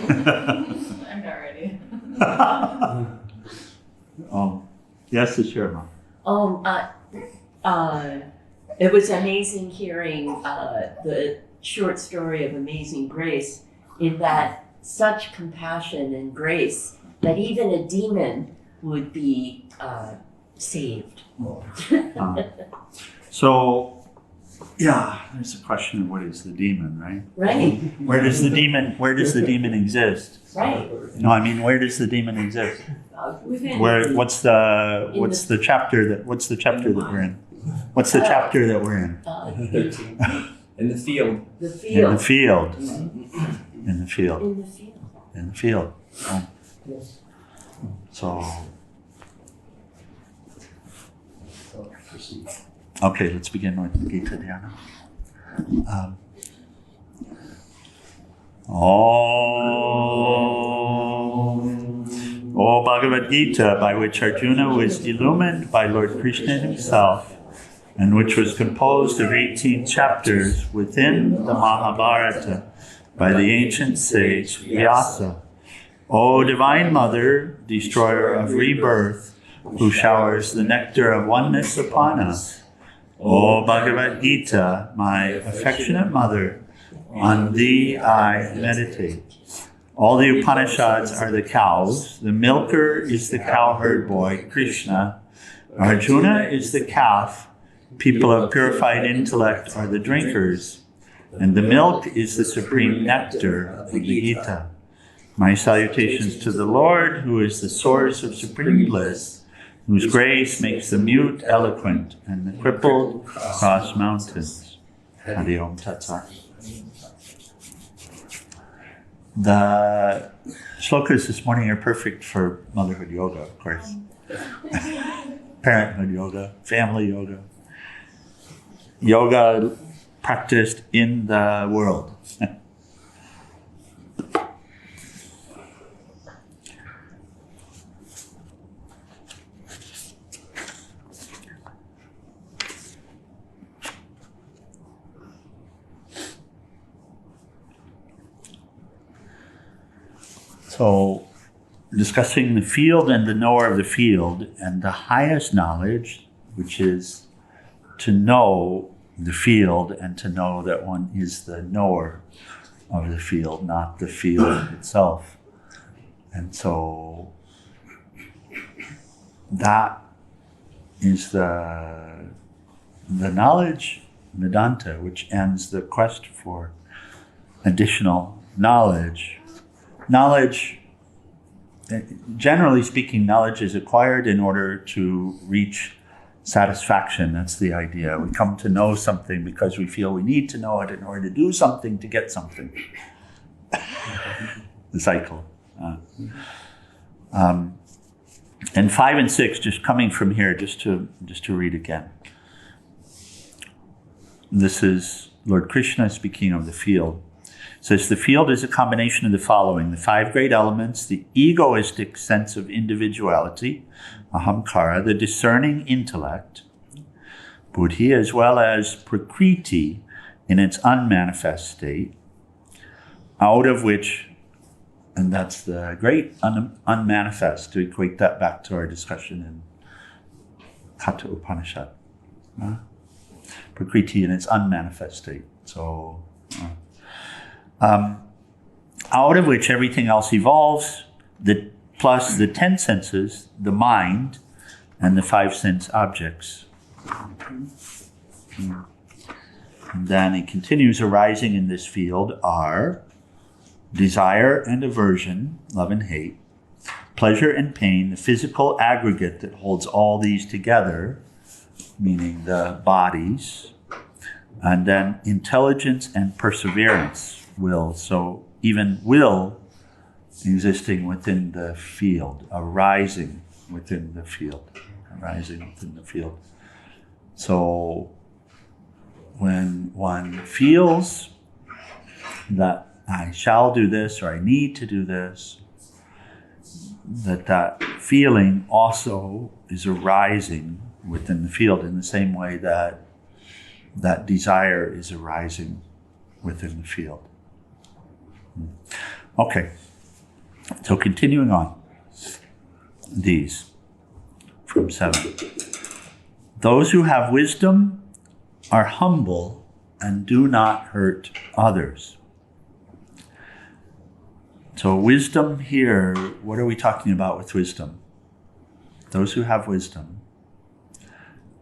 I'm not ready. Yes, it's your mom. It was amazing hearing the short story of Amazing Grace, in that such compassion and grace that even a demon would be saved. There's a question of what is the demon, right? Right. Where does the demon exist? Right. No, I mean, where does the demon exist? What's the chapter that we're in? What's the chapter that we're in? 13. In the field. The field. In the field. Mm-hmm. In the field. In the field. In the field. Oh. So. Okay, let's begin with the Gita Dhyana. O Bhagavad Gita, by which Arjuna was illumined by Lord Krishna himself, and which was composed of 18 chapters within the Mahabharata by the ancient sage Vyasa. O Divine Mother, destroyer of rebirth, who showers the nectar of oneness upon us. O Bhagavad Gita, my affectionate mother, on thee I meditate. All the Upanishads are the cows. The milker is the cowherd boy, Krishna. Arjuna is the calf. People of purified intellect are the drinkers. And the milk is the supreme nectar of the Gita. My salutations to the Lord, who is the source of supreme bliss, whose grace makes the mute eloquent and the crippled cross mountains. Hari Om Tat Sat. The shlokas this morning are perfect for motherhood yoga, of course. Parenthood yoga, family yoga. Yoga practiced in the world. So, discussing the field and the knower of the field, and the highest knowledge, which is to know the field and to know that one is the knower of the field, not the field itself. And so that is the knowledge, Vedanta, which ends the quest for additional knowledge. Knowledge, generally speaking, knowledge is acquired in order to reach satisfaction. That's the idea. We come to know something because we feel we need to know it in order to do something to get something. The cycle. And 5 and 6, just coming from here, just to read again. This is Lord Krishna speaking of the field. It says, the field is a combination of the following: the 5 great elements, the egoistic sense of individuality, ahamkara, the discerning intellect, buddhi, as well as prakriti in its unmanifest state, out of which, and that's the great unmanifest, to equate that back to our discussion in Katha Upanishad. Prakriti in its unmanifest state. So, out of which everything else evolves, plus the 10 senses, the mind, and the 5 sense objects. And then it continues, arising in this field are desire and aversion, love and hate, pleasure and pain, the physical aggregate that holds all these together, meaning the bodies, and then intelligence and perseverance, will. So even will existing within the field, arising within the field, arising within the field. So when one feels that I shall do this or I need to do this, that feeling also is arising within the field in the same way that that desire is arising within the field. Okay, So continuing on, these from 7. Those who have wisdom are humble and do not hurt others. So wisdom here, what are we talking about with wisdom? Those who have wisdom.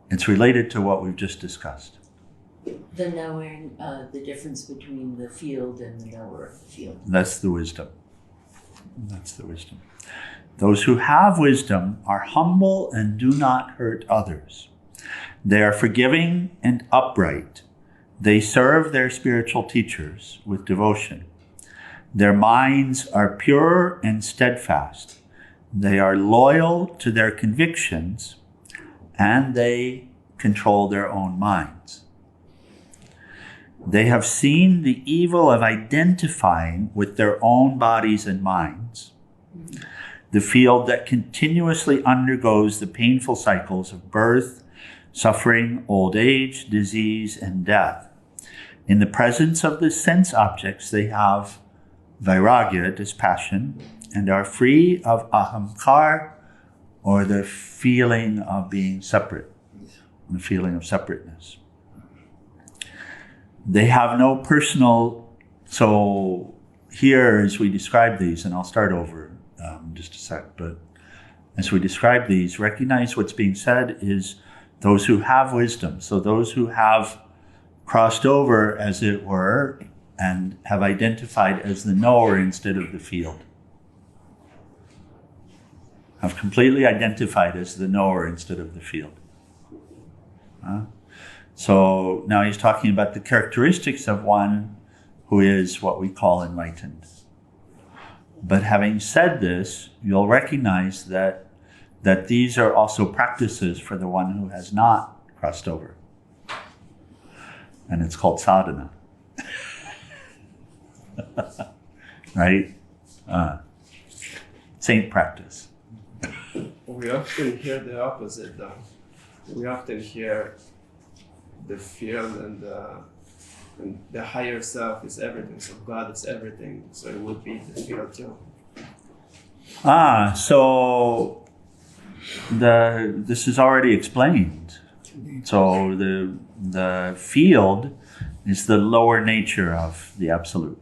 It's related to what we've just discussed. The knowing, the difference between the field and the knower of the field. That's the wisdom. That's the wisdom. Those who have wisdom are humble and do not hurt others. They are forgiving and upright. They serve their spiritual teachers with devotion. Their minds are pure and steadfast. They are loyal to their convictions, and they control their own minds. They have seen the evil of identifying with their own bodies and minds, the field that continuously undergoes the painful cycles of birth, suffering, old age, disease, and death. In the presence of the sense objects, they have vairagya, dispassion, and are free of ahamkar, or the feeling of being separate, the feeling of separateness. They have no personal, so here as we describe these, and I'll start over just a sec, but as we describe these, recognize what's being said is those who have wisdom. So those who have crossed over, as it were, and have identified as the knower instead of the field. Have completely identified as the knower instead of the field. So now he's talking about the characteristics of one who is what we call enlightened. But having said this, you'll recognize that these are also practices for the one who has not crossed over. And it's called sadhana. Right? Saint practice. We often hear the opposite though. We often hear the field and the higher self is everything, so God is everything, so it would be the field too. So this is already explained. So the field is the lower nature of the Absolute,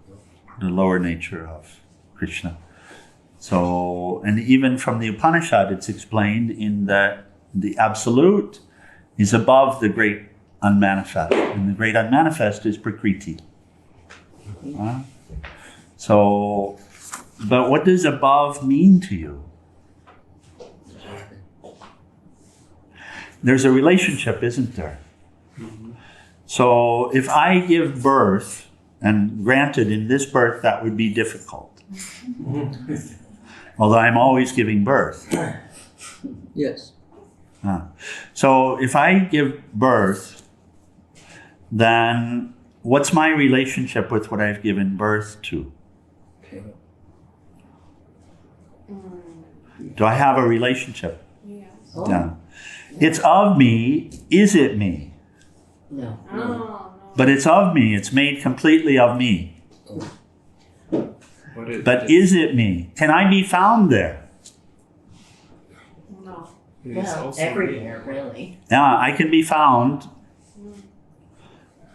the lower nature of Krishna. So, and even from the Upanishad, it's explained in that the Absolute is above the great unmanifest, and the great unmanifest is Prakriti. So, but what does above mean to you? There's a relationship, isn't there? So if I give birth, and granted in this birth that would be difficult, although I'm always giving birth. Yes. So if I give birth, then what's my relationship with what I've given birth to? Okay. Do I have a relationship? Yes. Oh. No. It's of me. Is it me? No. Oh, no. But it's of me. It's made completely of me. But is it me? Can I be found there? No. It is Well, also everywhere, really. Yeah, I can be found.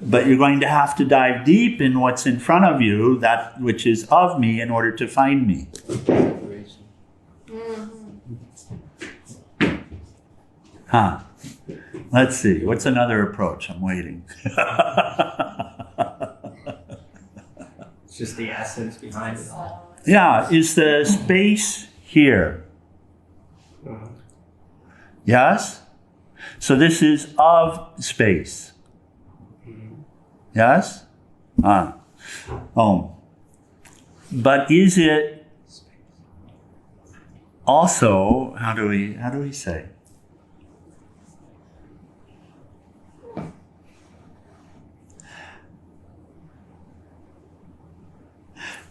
But you're going to have to dive deep in what's in front of you, that which is of me, in order to find me. Huh. Let's see. What's another approach? I'm waiting. It's just the essence behind it all. Yeah, is the space here? Yes? So this is of space. Yes? But is it also, how do we say?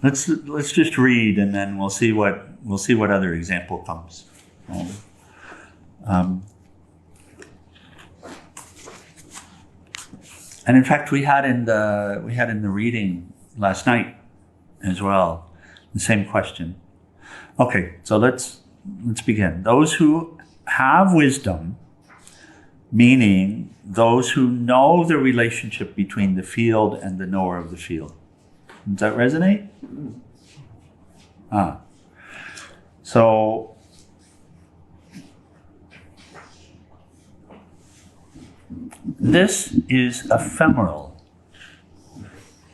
Let's just read, and then we'll see what other example comes. And in fact, we had in the reading last night as well the same question. Okay, so let's begin. Those who have wisdom, meaning those who know the relationship between the field and the knower of the field. Does that resonate? So this is ephemeral.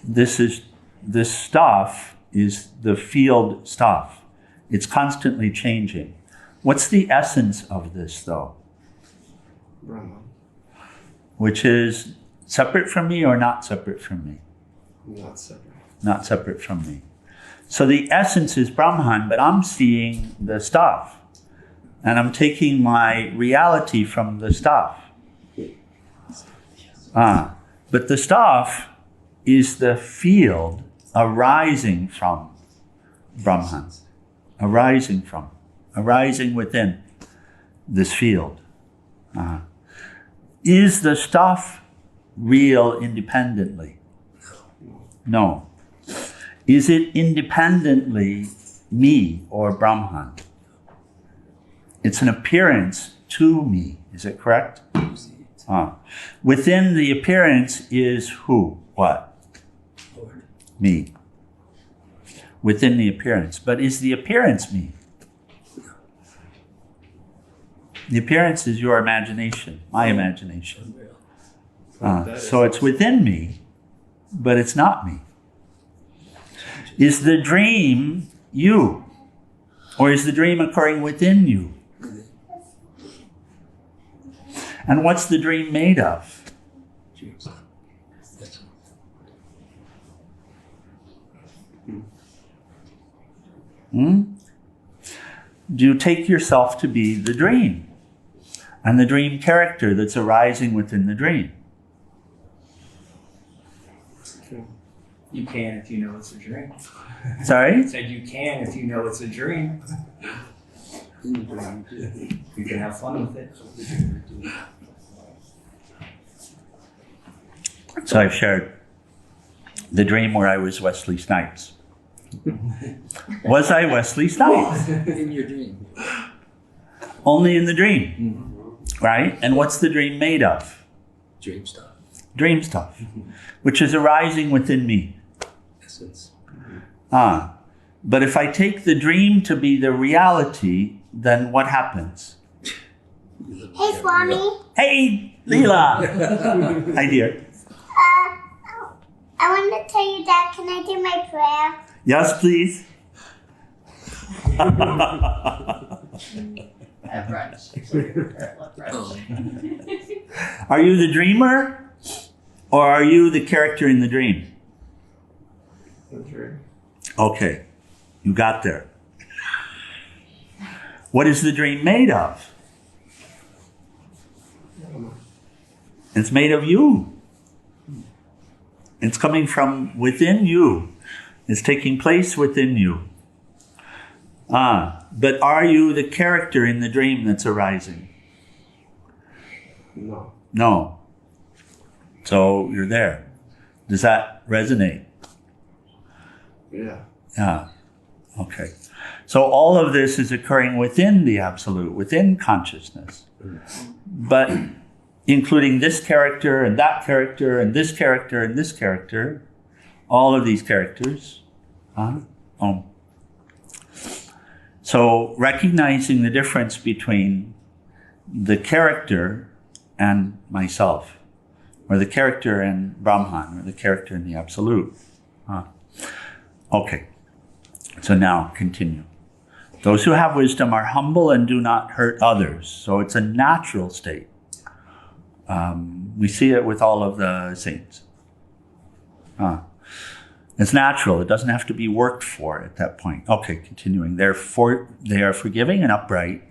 This stuff is the field stuff. It's constantly changing. What's the essence of this, though? Brahman. Which is separate from me or not separate from me? Not separate. Not separate from me. So the essence is Brahman, but I'm seeing the stuff. And I'm taking my reality from the stuff. But the stuff is the field arising from Brahman. Arising within this field. Is the stuff real independently? No. Is it independently me or Brahman? It's an appearance to me. Is it correct? Within the appearance is who? What? Lord. Me. Within the appearance. But is the appearance me? The appearance is your imagination, my imagination. So it's within me, but it's not me. Is the dream you? Or is the dream occurring within you? And what's the dream made of? Dreams. That's Do you take yourself to be the dream? And the dream character that's arising within the dream? You can if you know it's a dream. Sorry? I said you can if you know it's a dream. You can have fun with it. So I've shared the dream where I was Wesley Snipes. Was I Wesley Snipes? in your dream. Only in the dream. Right? And what's the dream made of? Dream stuff. Dream stuff. Which is arising within me. Essence. But if I take the dream to be the reality, then what happens? Hey, Swami. Hey, Leela! Hi, dear. I want to tell you, Dad, can I do my prayer? Yes, please. At brunch. Are you the dreamer? Or are you the character in the dream? The dream. Okay, you got there. What is the dream made of? It's made of you. It's coming from within you. It's taking place within you. But are you the character in the dream that's arising? No. No. So you're there. Does that resonate? Yeah. Yeah. Okay. So all of this is occurring within the Absolute, within consciousness. But including this character and that character and this character and this character, all of these characters. So recognizing the difference between the character and myself, or the character and Brahman, or the character and the Absolute. Okay, so now continue. Those who have wisdom are humble and do not hurt others. So it's a natural state. We see it with all of the saints. It's natural. It doesn't have to be worked for at that point. Okay, continuing. They are forgiving and upright.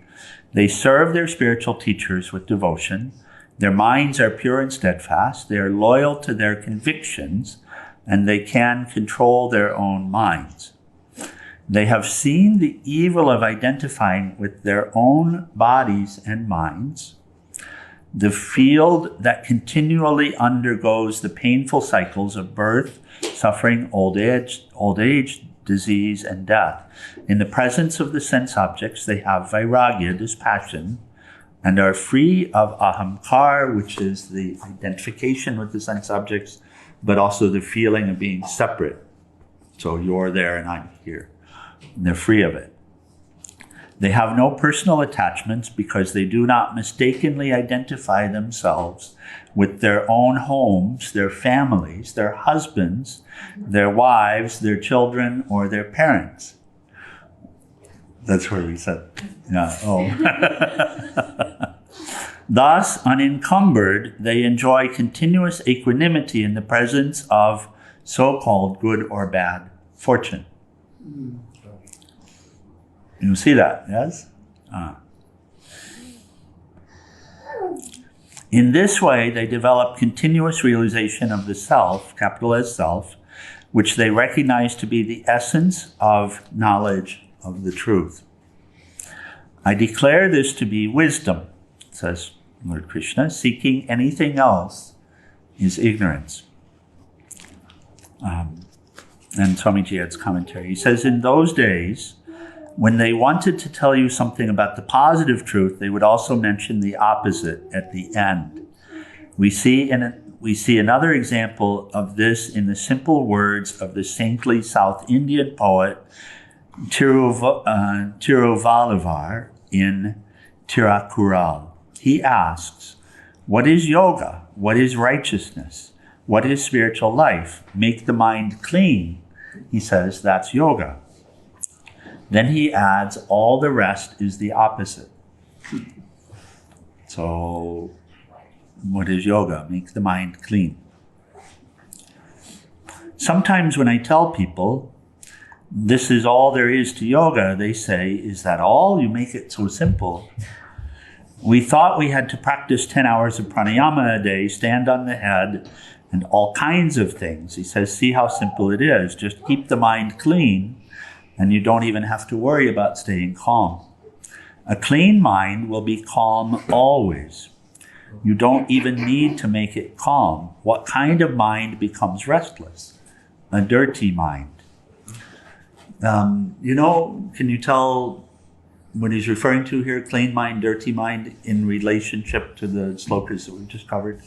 They serve their spiritual teachers with devotion. Their minds are pure and steadfast. They are loyal to their convictions, and they can control their own minds. They have seen the evil of identifying with their own bodies and minds, the field that continually undergoes the painful cycles of birth, suffering, old age, disease, and death. In the presence of the sense objects, they have vairagya, dispassion, and are free of ahamkar, which is the identification with the sense objects, but also the feeling of being separate. So you're there and I'm here. And they're free of it. They have no personal attachments because they do not mistakenly identify themselves with their own homes, their families, their husbands, their wives, their children, or their parents. That's where we said, yeah, oh. Thus, unencumbered, they enjoy continuous equanimity in the presence of so-called good or bad fortune. You see that, yes? In this way, they develop continuous realization of the self, capital S self, which they recognize to be the essence of knowledge of the truth. I declare this to be wisdom, says Lord Krishna. Seeking anything else is ignorance. And Swamiji adds commentary. He says, in those days, when they wanted to tell you something about the positive truth, they would also mention the opposite at the end. We see another example of this in the simple words of the saintly South Indian poet Tiruvallur in Tirakural. He asks, what is yoga? What is righteousness? What is spiritual life? Make the mind clean. He says that's yoga. Then he adds, all the rest is the opposite. So, what is yoga? Make the mind clean. Sometimes when I tell people, this is all there is to yoga, they say, is that all? You make it so simple. We thought we had to practice 10 hours of pranayama a day, stand on the head, and all kinds of things. He says, see how simple it is. Just keep the mind clean, and you don't even have to worry about staying calm. A clean mind will be calm always. You don't even need to make it calm. What kind of mind becomes restless? A dirty mind. Can you tell what he's referring to here, clean mind, dirty mind, in relationship to the slokas that we've just covered?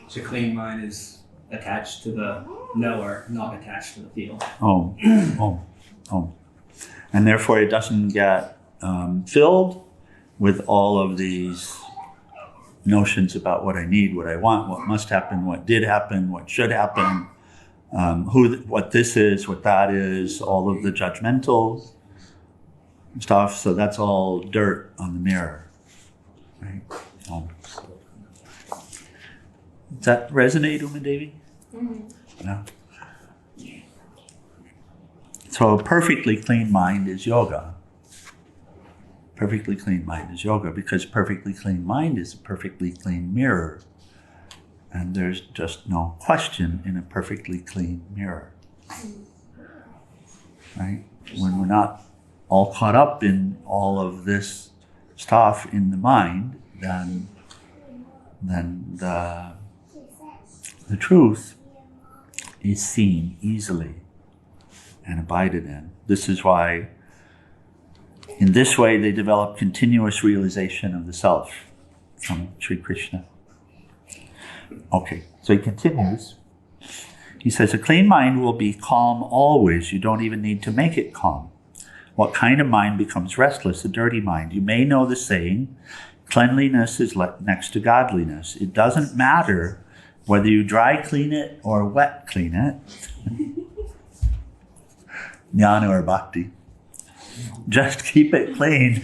So clean mind is attached to the knower, not attached to the field. Oh. And therefore it doesn't get filled with all of these notions about what I need, what I want, what must happen, what did happen, what should happen, what this is, what that is, all of the judgmental stuff. So that's all dirt on the mirror. Right? Does that resonate, Uma Devi? Mm-hmm. No. So a perfectly clean mind is yoga. Perfectly clean mind is yoga because perfectly clean mind is a perfectly clean mirror. And there's just no question in a perfectly clean mirror. Right? When we're not all caught up in all of this stuff in the mind, then the truth is seen easily and abided in. This is why, in this way, they develop continuous realization of the self from Sri Krishna. Okay, so he continues. He says, a clean mind will be calm always. You don't even need to make it calm. What kind of mind becomes restless? A dirty mind. You may know the saying, cleanliness is next to godliness. It doesn't matter whether you dry clean it or wet clean it. Jnana or bhakti. Just keep it clean.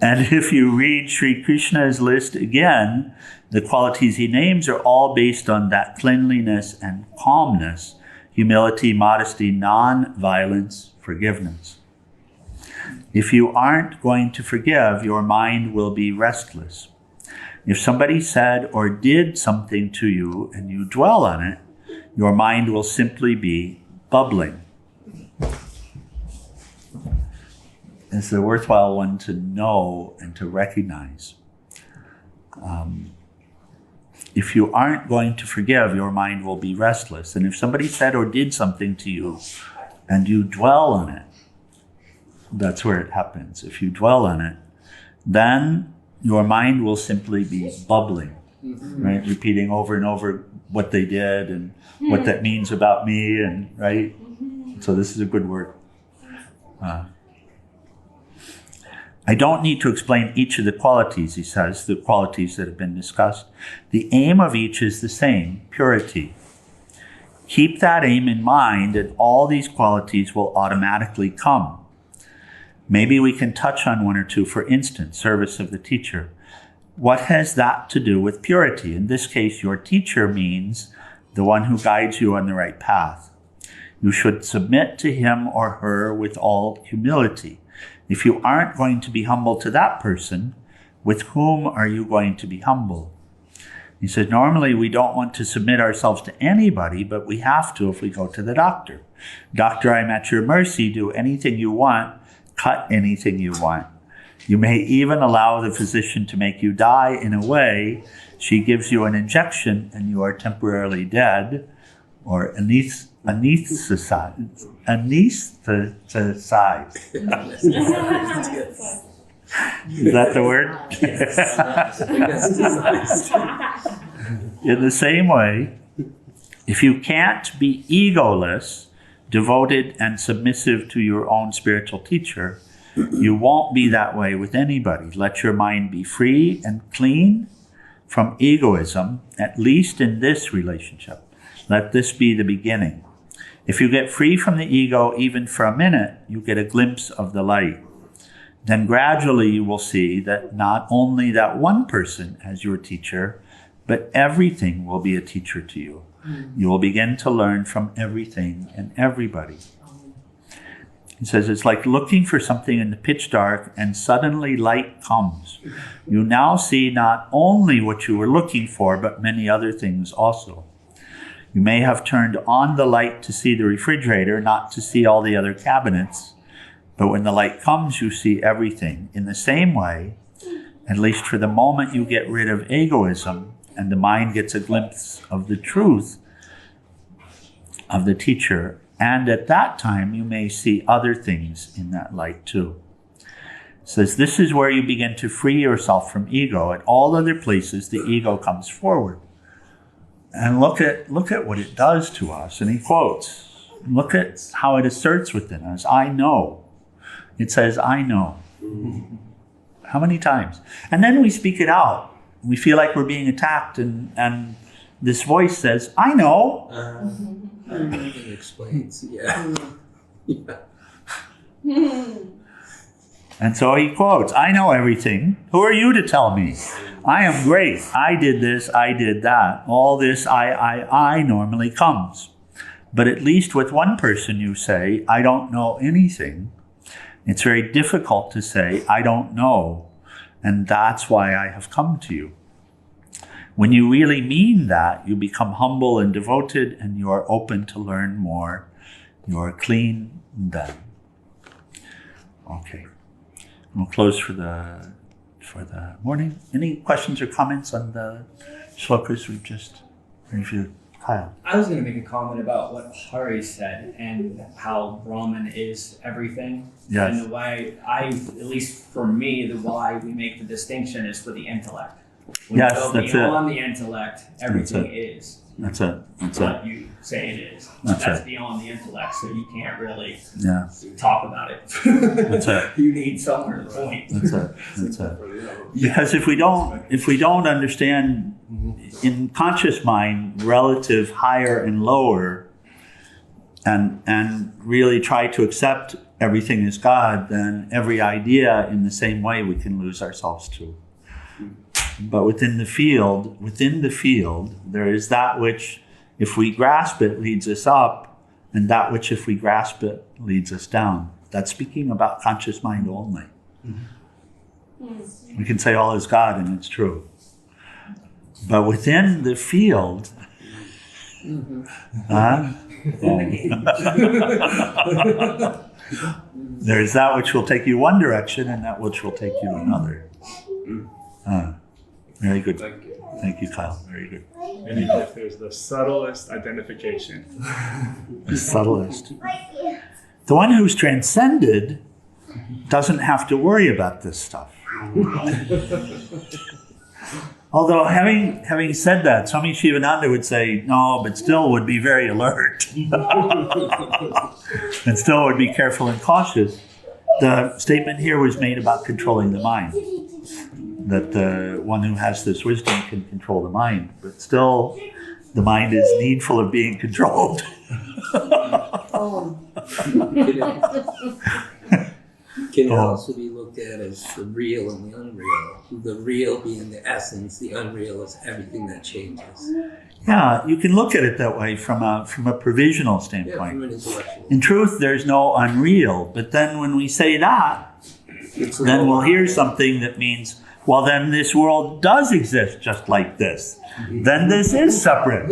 And if you read Sri Krishna's list again, the qualities he names are all based on that cleanliness and calmness, humility, modesty, non-violence, forgiveness. If you aren't going to forgive, your mind will be restless. If somebody said or did something to you and you dwell on it, your mind will simply be bubbling. It's a worthwhile one to know and to recognize. If you aren't going to forgive, your mind will be restless. And if somebody said or did something to you and you dwell on it, that's where it happens. If you dwell on it, then your mind will simply be bubbling, right? Repeating over and over what they did and what that means about me, and right? So this is a good word. I don't need to explain each of the qualities, he says, the qualities that have been discussed. The aim of each is the same, purity. Keep that aim in mind and all these qualities will automatically come. Maybe we can touch on one or two. For instance, service of the teacher. What has that to do with purity? In this case, your teacher means the one who guides you on the right path. You should submit to him or her with all humility. If you aren't going to be humble to that person, with whom are you going to be humble? He says, normally we don't want to submit ourselves to anybody, but we have to if we go to the doctor. Doctor, I'm at your mercy. Do anything you want. Cut anything you want. You may even allow the physician to make you die in a way. She gives you an injection and you are temporarily dead, or anesthetized. Is that the word? In the same way, if you can't be egoless, devoted and submissive to your own spiritual teacher, you won't be that way with anybody. Let your mind be free and clean from egoism, at least in this relationship. Let this be the beginning. If you get free from the ego, even for a minute, you get a glimpse of the light. Then gradually you will see that not only that one person as your teacher, but everything will be a teacher to you. You will begin to learn from everything and everybody. He says it's like looking for something in the pitch dark and suddenly light comes. You now see not only what you were looking for, but many other things also. You may have turned on the light to see the refrigerator, not to see all the other cabinets. But when the light comes, you see everything. In the same way, at least for the moment you get rid of egoism, and the mind gets a glimpse of the truth of the teacher, and at that time you may see other things in that light too. It says this is where you begin to free yourself from ego. At all other places the ego comes forward. And look at what it does to us. And he quotes, look at how it asserts within us, I know. It says, I know. How many times? And then we speak it out. We feel like we're being attacked, and this voice says, I know. It explains, yeah. And so he quotes, I know everything. Who are you to tell me? I am great. I did this, I did that. All this I normally comes. But at least with one person you say, I don't know anything. It's very difficult to say, I don't know. And that's why I have come to you. When you really mean that, you become humble and devoted, and you are open to learn more. You are clean then. Okay. We'll close for the morning. Any questions or comments on the shlokas we've just reviewed? Kyle. I was going to make a comment about what Hari said and how Brahman is everything. Yes. And the way at least for me, the why we make the distinction is for the intellect. When Yes, you go that's beyond the intellect, everything is. That's it. That's what it. you say it is. That's That's it. beyond the intellect, so you can't really Yeah. talk about it. That's it. You need somewhere to point. That's it. That's it. Because if we don't understand in conscious mind relative higher and lower, and really try to accept everything as God, then every idea in the same way we can lose ourselves to. But within the field, there is that which, if we grasp it, leads us up, and that which, if we grasp it, leads us down. That's speaking about conscious mind only. We can say all is God, and it's true. But within the field, there is that which will take you one direction, and that which will take you another. Very good. Thank you. Thank you, Kyle. Very good. And even if there's the subtlest identification. The subtlest. The one who's transcended doesn't have to worry about this stuff. Although having said that, Swami Shivananda would say, no, but still would be very alert. And still would be careful and cautious. The statement here was made about controlling the mind. That the one who has this wisdom can control the mind. But still, the mind is needful of being controlled. Can it also be looked at as the real and the unreal? The real being the essence, the unreal is everything that changes. Yeah, you can look at it that way from a provisional Yeah, standpoint. from an intellectual. In truth, there's no unreal. But then when we say that, then we'll hear something that means, well, then this world does exist just like this. Then this is separate.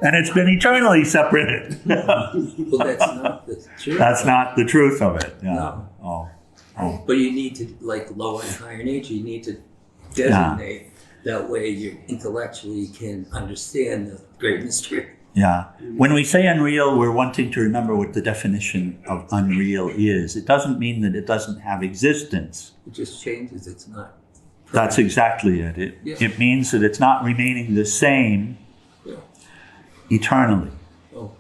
And it's been eternally separated. Well, that's not the truth. That's not the truth of it. Yeah. No. Oh. But you need to, like lower and higher nature, you need to designate. That way you intellectually can understand the great mystery. Yeah. When we say unreal, we're wanting to remember what the definition of unreal is. It doesn't mean that it doesn't have existence. It just changes, it's not. That's exactly it. It means that it's not remaining the same eternally. Oh.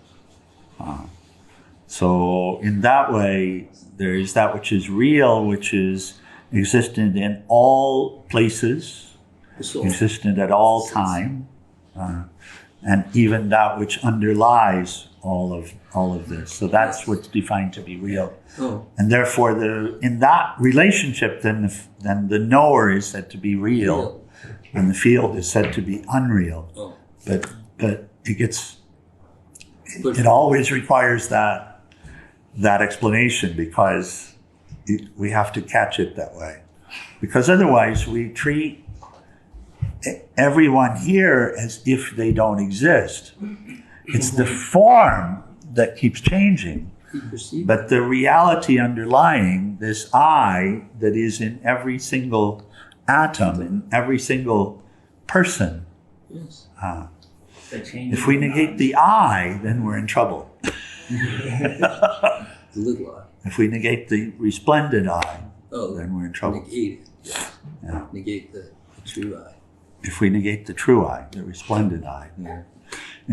So in that way, there is that which is real, which is existent in all places, existent at all time, and even that which underlies all of this. So that's what's defined to be real. Oh. And therefore, in that relationship, then the knower is said to be real, and the field is said to be unreal. Oh. But it always requires that explanation, because we have to catch it that way. Because otherwise, we treat everyone here as if they don't exist. It's the form that keeps changing. But the reality underlying this I that is in every single atom, in every single person. Yes. If we negate the I, then we're in trouble. The little I. If we negate the resplendent I, Oh, then we're in trouble. negate it. Yeah. Negate the true I. If we negate the true I, the resplendent I, the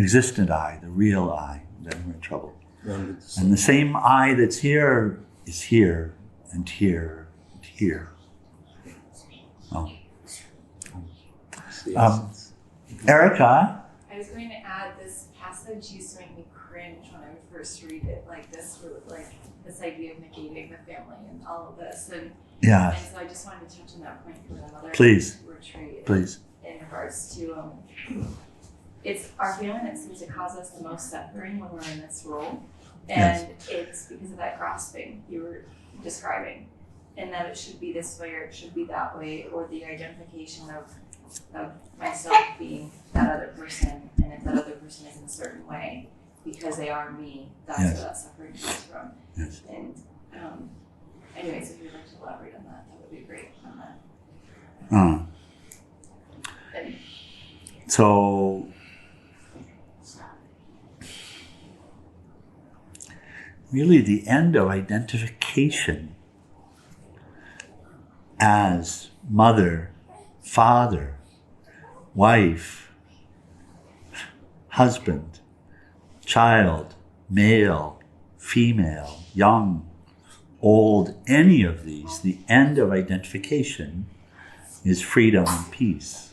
existent I, the real I, then we're in trouble. And the same I that's here is here and here and here. Oh. Erica? I was going to add, this passage used to make me cringe when I would first read it, like this idea of negating the family and all of this. And so I just wanted to touch on that point for another retreat. Please. In regards to, it's our family that seems to cause us the most suffering when we're in this role. And it's because of that grasping you were describing. And that it should be this way or it should be that way, or the identification of myself being that other person, and if that other person is in a certain way because they are me, that's where that suffering comes from. Yes. And anyways, if you'd like to elaborate on that, that would be great on that. So really the end of identification as mother, father, wife, husband, child, male, female, young, old, any of these, the end of identification is freedom and peace.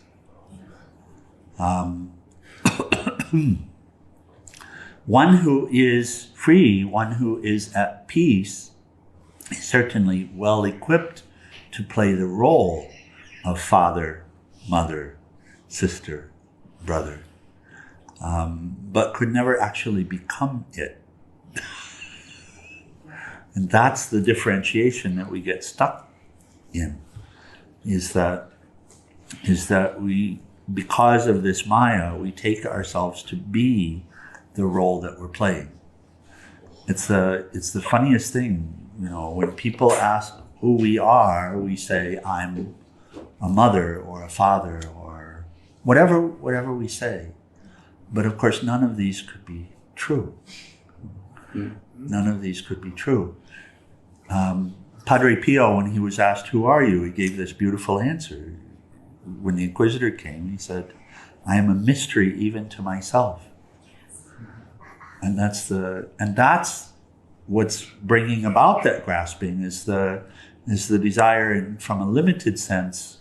One who is free, one who is at peace, is certainly well equipped to play the role of father, mother, sister, brother, but could never actually become it. And that's the differentiation that we get stuck in, is that we, because of this Maya, we take ourselves to be the role that we're playing. It's the funniest thing, when people ask who we are, we say, I'm a mother or a father or whatever we say. But of course, none of these could be true. None of these could be true. Padre Pio, when he was asked, "Who are you?" he gave this beautiful answer. When the Inquisitor came, he said, "I am a mystery even to myself." And that's what's bringing about that grasping is the desire, from a limited sense,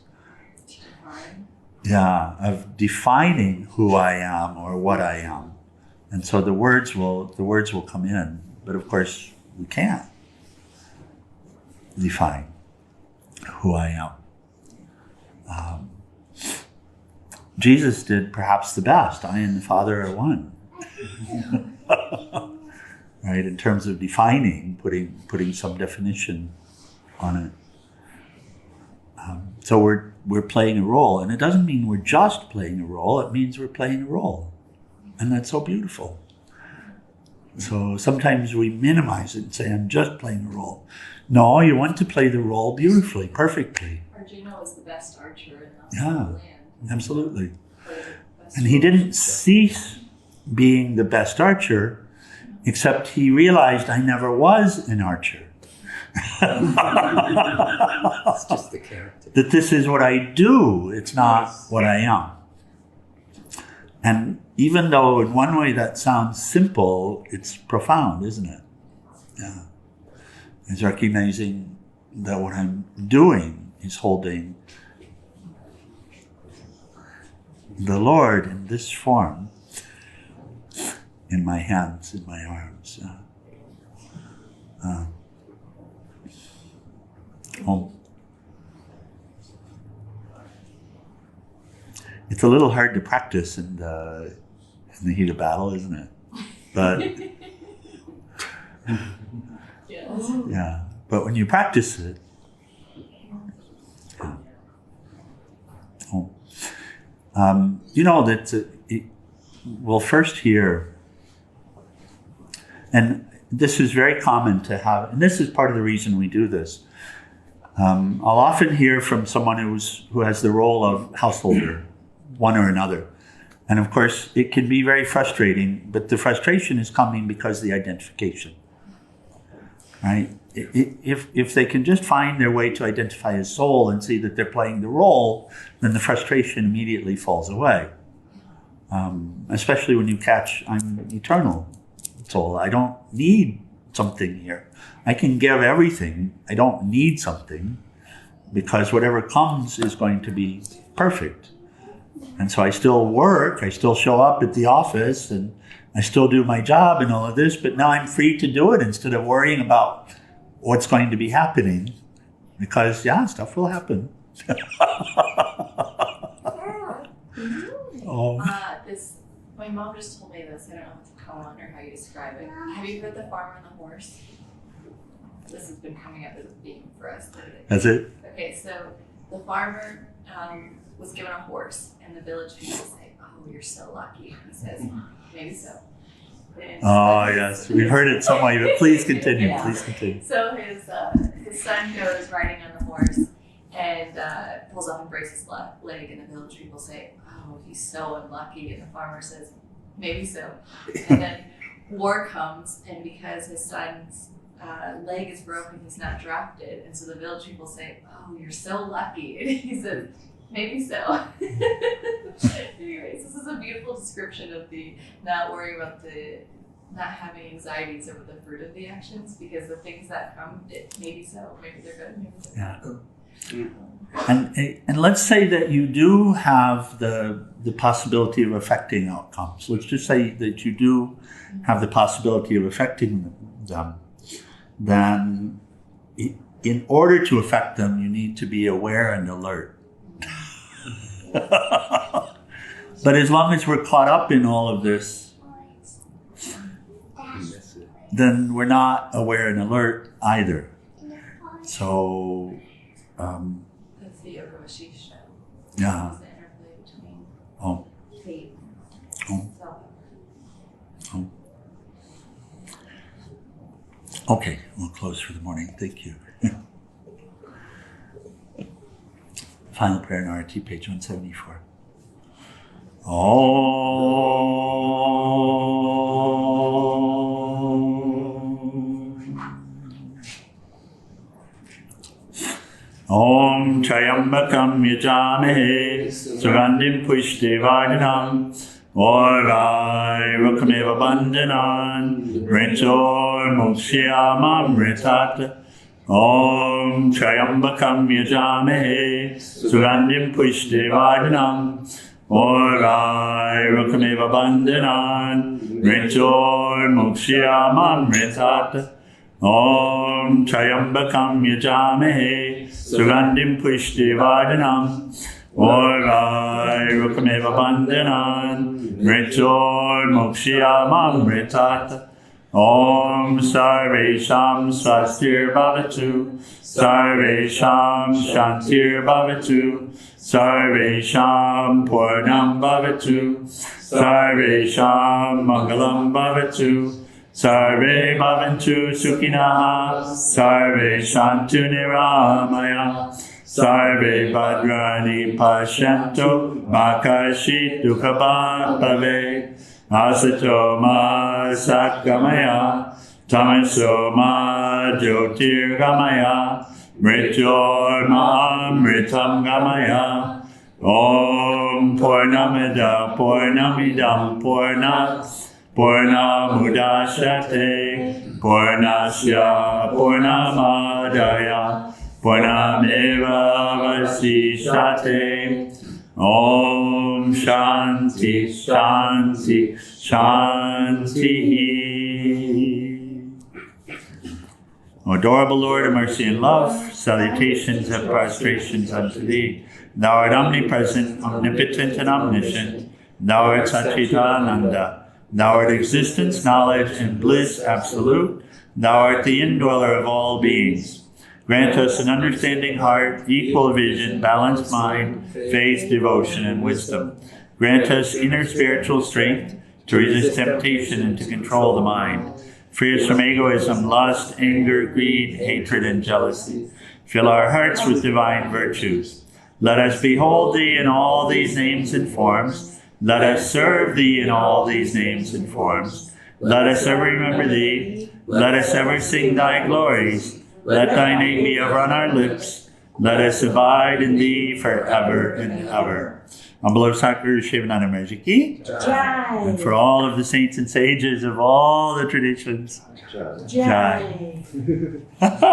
of defining who I am or what I am. And so the words will come in, but of course we can't define who I am. Jesus did perhaps the best. I and the Father are one. Right, in terms of defining, putting some definition on it. So we're playing a role, and it doesn't mean we're just playing a role. It means we're playing a role, and that's so beautiful. So sometimes we minimize it and say, "I'm just playing a role." No, you want to play the role beautifully, perfectly. Arjuna was the best archer in the Yeah, land. absolutely. And he didn't cease being the best archer, except he realized, "I never was an archer." It's just the character. That this is what I do, it's not what I am. And even though in one way that sounds simple, it's profound, isn't it? Yeah. It's recognizing that what I'm doing is holding the Lord in this form in my hands, in my arms. It's a little hard to practice in the heat of battle, isn't it? But yeah. But when you practice it, you know that we'll first hear, and this is very common to have, and this is part of the reason we do this. I'll often hear from someone who has the role of householder, one or another. And of course, it can be very frustrating, but the frustration is coming because of the identification, right? If they can just find their way to identify as soul and see that they're playing the role, then the frustration immediately falls away. Especially when you catch, I'm eternal soul. I don't need something here. I can give everything. I don't need something because whatever comes is going to be perfect. And so I still work, I still show up at the office, and I still do my job and all of this, but now I'm free to do it instead of worrying about what's going to be happening, because stuff will happen. My mom just told me this, I don't know what to call it or how you describe it. Have you heard the farmer and the horse? This has been coming up as a theme for us lately. That's it? Okay, so the farmer was given a horse, and the village people say, "Oh, you're so lucky." He says, "Maybe so." Oh, yes. We've heard it some way, but please continue. Yeah. Please continue. So his son goes riding on the horse and pulls up and breaks his leg, and the village people say, "Oh, he's so unlucky." And the farmer says, "Maybe so." And then war comes, and because his son's leg is broken, he's not drafted. And so the village people say, "Oh, you're so lucky." And he says, "Maybe so." Anyways, this is a beautiful description of the not worrying about not having anxieties over the fruit of the actions, because the things that come, maybe so, maybe they're good, maybe they're not. And let's say that you do have the possibility of affecting outcomes. Let's just say that you do have the possibility of affecting them. Then in order to affect them, you need to be aware and alert. But as long as we're caught up in all of this, then we're not aware and alert either. So, That's the Yoga Vashisha. yeah. It's the interplay between Oh. faith Oh. and self. Oh. Okay, we'll close for the morning. Thank you. Final prayer in RT, page 174. Om Trayambakam Yajamahe Sugandim Pushtevardhanam Orai Rukameva Bandhanan Ritor Mokshyamamritat Om Trayambakam Yajamahe Sugandim Pushtevardhanam Orai Rukameva Bandhanan Ritor Mokshyamamritat Om Trayambakam Yajamahe Sugandim Pushtevardhanam Orai Rukameva Bandhanan Ritor Mokshyamamritat Om Sarvesham Swastir Bhavatu Sarvesham Shantir Bhavatu Sarvesham Purnam Bhavatu Sarvesham Mangalam Bhavatu Sarve Bhavantu Sukhinaha Sarve Shantu Niramaya Sarve Bhadrani Pashyanto Makashi Dukhabha Bhave Asato Ma Sakgamaya Tamaso Ma Jyotirgamaya Mritor Ma Amritam Gamaya Om Purnamida Purnamidam Purnat Purna Mudashate Purnasya Purnamadaya Purnameva Vasishate Om Shanti Shanti Shanti. O adorable Lord of mercy and love, salutations and prostrations unto thee. Thou art omnipresent, omnipotent, and omniscient. Thou art Satchidananda. Thou art existence, knowledge, and bliss absolute. Thou art the indweller of all beings. Grant us an understanding heart, equal vision, balanced mind, faith, devotion, and wisdom. Grant us inner spiritual strength to resist temptation and to control the mind. Free us from egoism, lust, anger, greed, hatred, and jealousy. Fill our hearts with divine virtues. Let us behold thee in all these names and forms. Let us serve thee in all these names and forms. Let us ever remember thee. Let us ever sing thy glories. Let thy name be ever on our lips. Let us abide in thee forever and ever. On beloved Sakura Shivananda Maharaj ki Jai. And for all of the saints and sages of all the traditions. Jai. Jai.